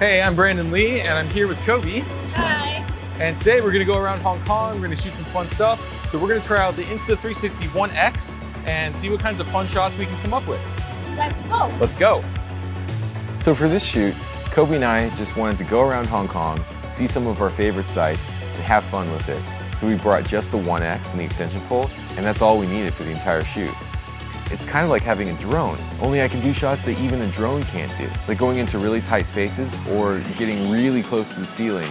Hey, I'm Brandon Lee, and I'm here with Kobe. Hi. And today we're gonna go around Hong Kong, we're gonna shoot some fun stuff. So we're gonna try out the Insta360 1X and see what kinds of fun shots we can come up with. Let's go. Let's go. So for this shoot, Kobe and I just wanted to go around Hong Kong, see some of our favorite sites, and have fun with it. So we brought just the 1X and the extension pole, and that's all we needed for the entire shoot. It's kind of like having a drone, only I can do shots that even a drone can't do, like going into really tight spaces or getting really close to the ceiling.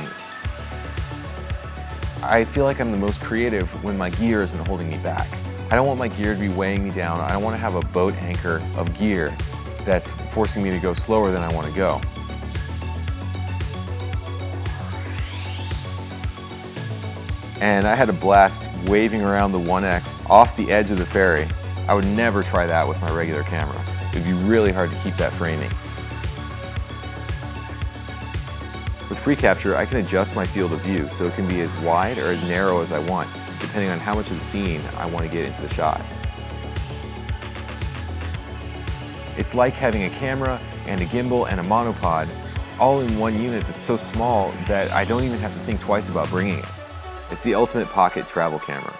I feel like I'm the most creative when my gear isn't holding me back. I don't want my gear to be weighing me down. I don't want to have a boat anchor of gear that's forcing me to go slower than I want to go. And I had a blast waving around the 1X off the edge of the ferry. I would never try that with my regular camera. It would be really hard to keep that framing. With free capture, I can adjust my field of view so it can be as wide or as narrow as I want, depending on how much of the scene I want to get into the shot. It's like having a camera and a gimbal and a monopod all in one unit that's so small that I don't even have to think twice about bringing it. It's the ultimate pocket travel camera.